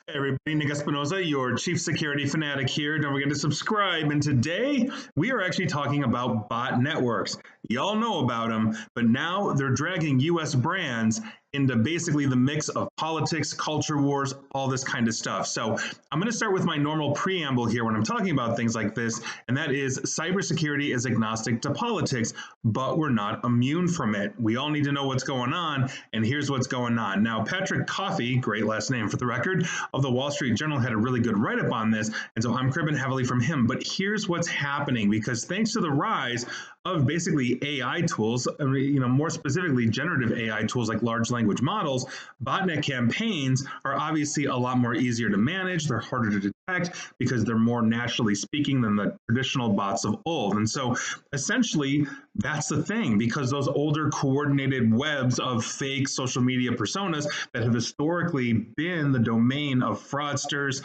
Hey everybody, Nick Espinoza, your chief security fanatic here. Don't forget to subscribe. And today we are actually talking about bot networks. Y'all know about them, but now they're dragging US brands into basically the mix of politics, culture wars, all this kind of stuff. So I'm going to start with my normal preamble here when I'm talking about things like this, and that is cybersecurity is agnostic to politics, but we're not immune from it. We all need to know what's going on, and here's what's going on. Now, Patrick Coffey, great last name for the record, of the Wall Street Journal had a really good write-up on this, and so I'm cribbing heavily from him. But here's what's happening, because thanks to the rise of basically AI tools, more specifically generative AI tools like large language models, botnet campaigns are obviously a lot more easier to manage. They're harder to detect because they're more naturally speaking than the traditional bots of old. And so essentially, that's the thing, because those older coordinated webs of fake social media personas that have historically been the domain of fraudsters,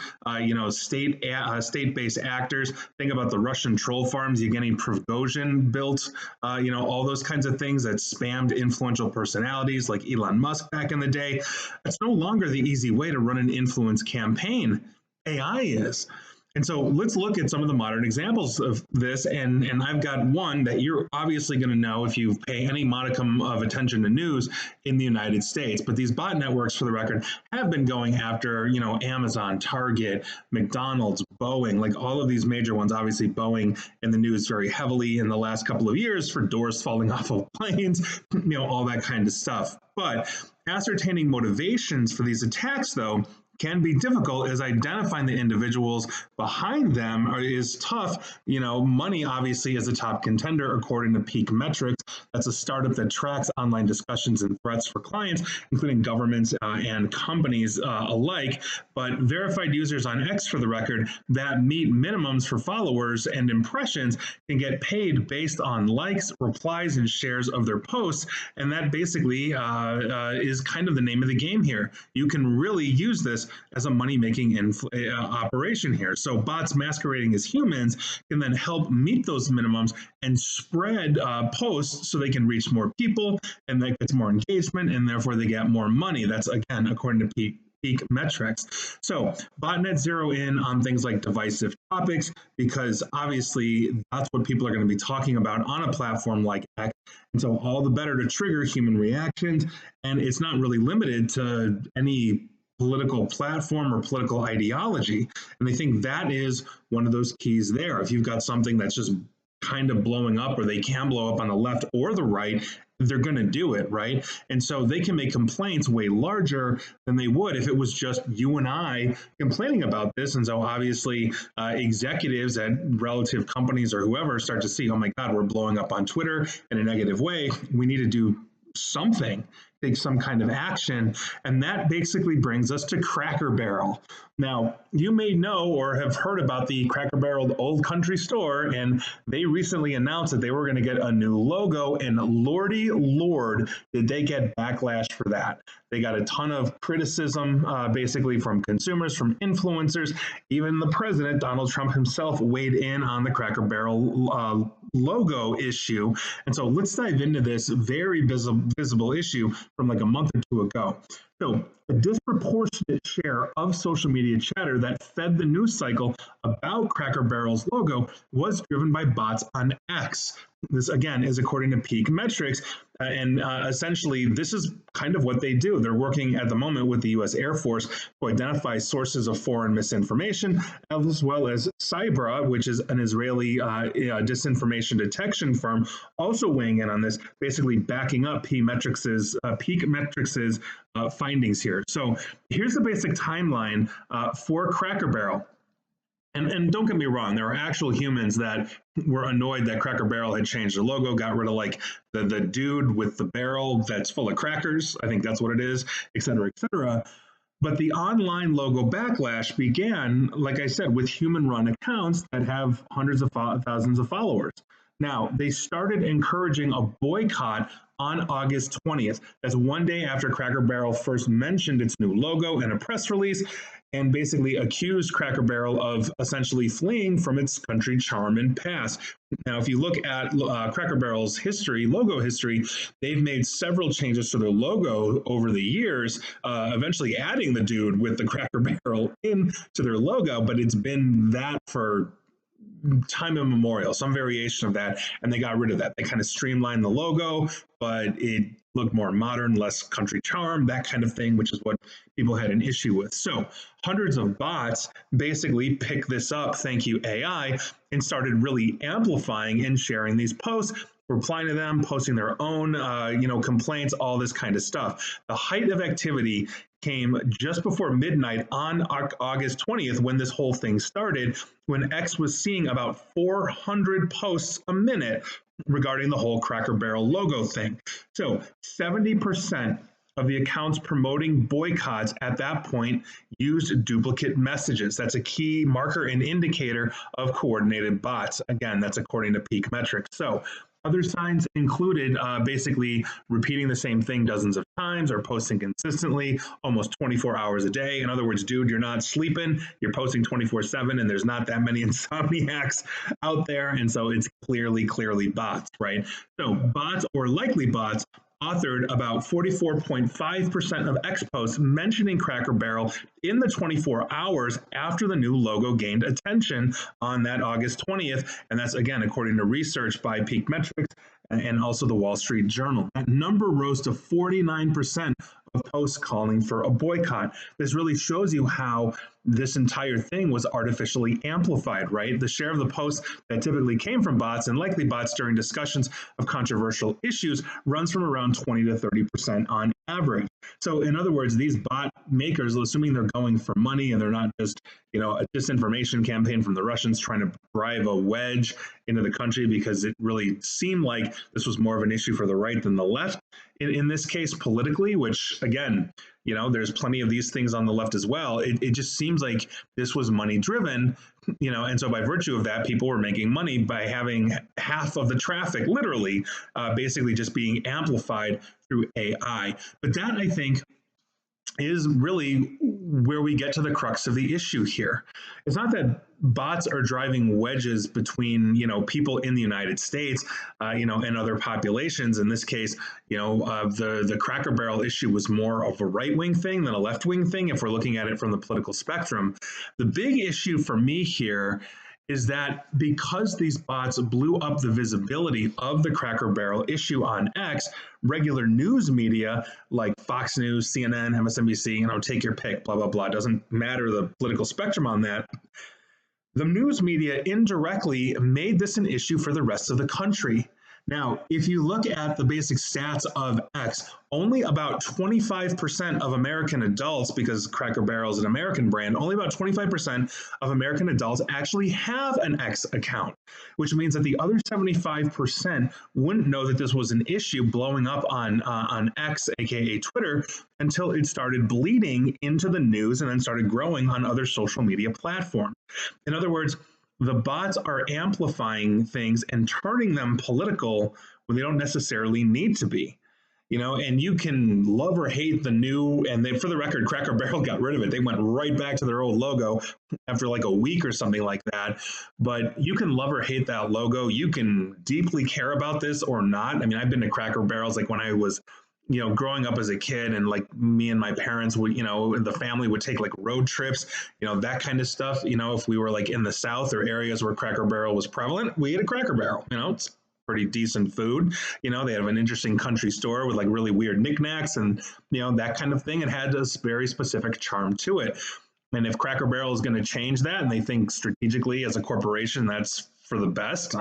state-based actors. Think about the Russian troll farms Yevgeny Prigozhin built, all those kinds of things that spammed influential personalities like Elon Musk back in the day. It's no longer the easy way to run an influence campaign. AI is. And so let's look at some of the modern examples of this. And I've got one that you're obviously going to know if you pay any modicum of attention to news in the United States. But these bot networks, for the record, have been going after, Amazon, Target, McDonald's, Boeing, like all of these major ones. Obviously, Boeing in the news very heavily in the last couple of years for doors falling off of planes, all that kind of stuff. But ascertaining motivations for these attacks, though, can be difficult, as identifying the individuals behind them is tough. Money obviously is a top contender according to Peak Metrics. That's a startup that tracks online discussions and threats for clients, including governments and companies alike. But verified users on X, for the record, that meet minimums for followers and impressions can get paid based on likes, replies, and shares of their posts. And that basically is kind of the name of the game here. You can really use this as a money-making operation here. So bots masquerading as humans can then help meet those minimums and spread posts so they can reach more people, and that gets more engagement, and therefore they get more money. That's, again, according to Peak Metrics. So botnets zero in on things like divisive topics, because obviously that's what people are going to be talking about on a platform like X. And so all the better to trigger human reactions. And it's not really limited to any political platform or political ideology. And they think that is one of those keys there. If you've got something that's just kind of blowing up, or they can blow up on the left or the right, they're going to do it, right? And so they can make complaints way larger than they would if it was just you and I complaining about this. And so obviously executives at relative companies or whoever start to see, oh my God, we're blowing up on Twitter in a negative way. We need to do something, take some kind of action. And that basically brings us to Cracker Barrel. Now, you may know or have heard about the Cracker Barrel Old Country Store, and they recently announced that they were going to get a new logo, and lordy lord, did they get backlash for that. They got a ton of criticism, basically from consumers, from influencers. Even the president, Donald Trump himself, weighed in on the Cracker Barrel logo issue. And so let's dive into this very visible issue from like a month or two ago. So a disproportionate share of social media chatter that fed the news cycle about Cracker Barrel's logo was driven by bots on X. This, again, is according to Peak Metrics. And essentially, this is kind of what they do. They're working at the moment with the U.S. Air Force to identify sources of foreign misinformation, as well as Cybra, which is an Israeli disinformation detection firm, also weighing in on this, basically backing up Peak Metrics' findings here. So here's the basic timeline for Cracker Barrel. And don't get me wrong, there are actual humans that were annoyed that Cracker Barrel had changed the logo, got rid of like the dude with the barrel that's full of crackers. I think that's what it is, et cetera, et cetera. But the online logo backlash began, like I said, with human-run accounts that have hundreds of thousands of followers. Now, they started encouraging a boycott on August 20th. That's one day after Cracker Barrel first mentioned its new logo in a press release. and basically accused Cracker Barrel of essentially fleeing from its country charm and past. Now, if you look at Cracker Barrel's history, logo history, they've made several changes to their logo over the years, eventually adding the dude with the Cracker Barrel into their logo, but it's been that for time immemorial, some variation of that, and they got rid of that. They kind of streamlined the logo, but it looked more modern, less country charm, that kind of thing, which is what people had an issue with. So hundreds of bots basically picked this up, thank you AI, and started really amplifying and sharing these posts, replying to them, posting their own, complaints, all this kind of stuff. The height of activity came just before midnight on August 20th when this whole thing started, when X was seeing about 400 posts a minute regarding the whole Cracker Barrel logo thing. So 70% of the accounts promoting boycotts at that point used duplicate messages. That's a key marker and indicator of coordinated bots. Again, that's according to Peak Metrics. So other signs included basically repeating the same thing dozens of times or posting consistently almost 24 hours a day. In other words, dude, you're not sleeping, you're posting 24/7, and there's not that many insomniacs out there. And so it's clearly bots, right? So bots or likely bots authored about 44.5% of X posts mentioning Cracker Barrel in the 24 hours after the new logo gained attention on that August 20th. And that's, again, according to research by Peak Metrics and also the Wall Street Journal. That number rose to 49% of posts calling for a boycott. This really shows you how this entire thing was artificially amplified, right? The share of the posts that typically came from bots and likely bots during discussions of controversial issues runs from around 20 to 30% on average. So in other words, these bot makers, assuming they're going for money and they're not just, a disinformation campaign from the Russians trying to drive a wedge into the country, because it really seemed like this was more of an issue for the right than the left in this case politically, which again, there's plenty of these things on the left as well. It just seems like this was money driven, and so by virtue of that, people were making money by having half of the traffic literally basically just being amplified through AI. But that, I think, is really where we get to the crux of the issue here. It's not that bots are driving wedges between, people in the United States, and other populations. In this case, the Cracker Barrel issue was more of a right-wing thing than a left-wing thing if we're looking at it from the political spectrum. The big issue for me here is that because these bots blew up the visibility of the Cracker Barrel issue on X, regular news media like Fox News, CNN, MSNBC, take your pick, blah, blah, blah, doesn't matter the political spectrum on that. The news media indirectly made this an issue for the rest of the country. Now, if you look at the basic stats of X, only about 25% of American adults, because Cracker Barrel is an American brand, only about 25% of American adults actually have an X account, which means that the other 75% wouldn't know that this was an issue blowing up on X, aka Twitter, until it started bleeding into the news and then started growing on other social media platforms. In other words, the bots are amplifying things and turning them political when they don't necessarily need to be. And you can love or hate the new, and for the record, Cracker Barrel got rid of it. They went right back to their old logo after like a week or something like that. But you can love or hate that logo. You can deeply care about this or not. I mean, I've been to Cracker Barrels like when I was growing up as a kid, and like me and my parents would, the family would take like road trips, that kind of stuff. If we were like in the South or areas where Cracker Barrel was prevalent, we ate a Cracker Barrel. It's pretty decent food. They have an interesting country store with like really weird knickknacks and, that kind of thing. It had this very specific charm to it. And if Cracker Barrel is going to change that, and they think strategically as a corporation that's for the best,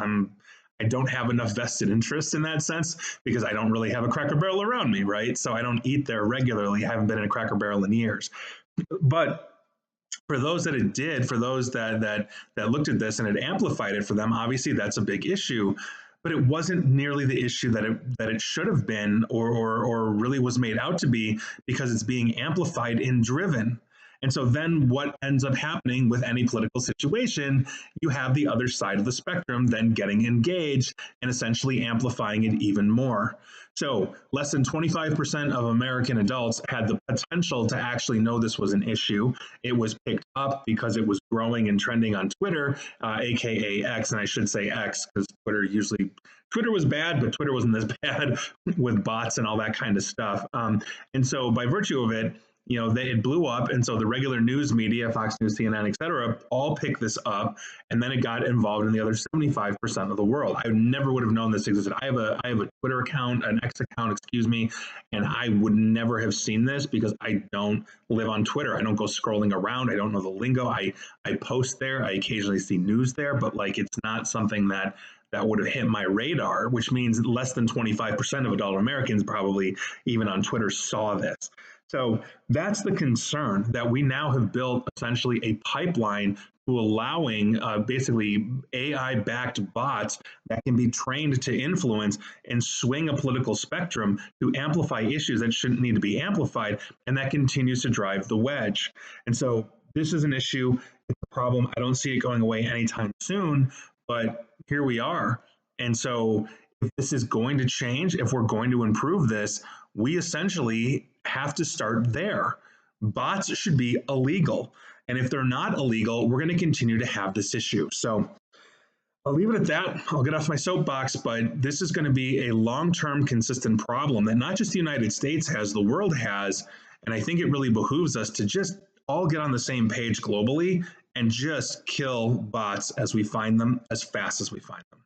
I don't have enough vested interest in that sense because I don't really have a Cracker Barrel around me, right? So I don't eat there regularly. I haven't been in a Cracker Barrel in years. But for those that it did, for those that looked at this and it amplified it for them, obviously that's a big issue. But it wasn't nearly the issue that it should have been or really was made out to be, because it's being amplified and driven. And so then what ends up happening with any political situation, you have the other side of the spectrum then getting engaged and essentially amplifying it even more. So less than 25% of American adults had the potential to actually know this was an issue. It was picked up because it was growing and trending on Twitter, aka X, and I should say X because Twitter was bad, but Twitter wasn't as bad with bots and all that kind of stuff. And so by virtue of it, it blew up, and so the regular news media, Fox News, CNN, et cetera, all picked this up, and then it got involved in the other 75% of the world. I never would have known this existed. I have a Twitter account, an X account, excuse me, and I would never have seen this because I don't live on Twitter. I don't go scrolling around. I don't know the lingo. I post there. I occasionally see news there, but like it's not something that would have hit my radar, which means less than 25% of adult Americans probably even on Twitter saw this. So that's the concern, that we now have built essentially a pipeline to allowing basically AI-backed bots that can be trained to influence and swing a political spectrum to amplify issues that shouldn't need to be amplified, and that continues to drive the wedge. And so this is an issue, it's a problem. I don't see it going away anytime soon, but here we are. And so if this is going to change, if we're going to improve this, we essentially have to start there. Bots should be illegal. And if they're not illegal, we're going to continue to have this issue. So I'll leave it at that. I'll get off my soapbox, but this is going to be a long-term consistent problem that not just the United States has, the world has. And I think it really behooves us to just all get on the same page globally and just kill bots as we find them, as fast as we find them.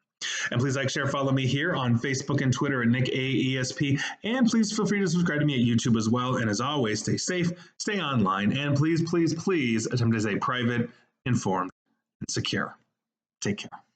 And please like, share, follow me here on Facebook and Twitter at Nick AESP. And please feel free to subscribe to me at YouTube as well. And as always, stay safe, stay online, and please, please, please attempt to stay private, informed, and secure. Take care.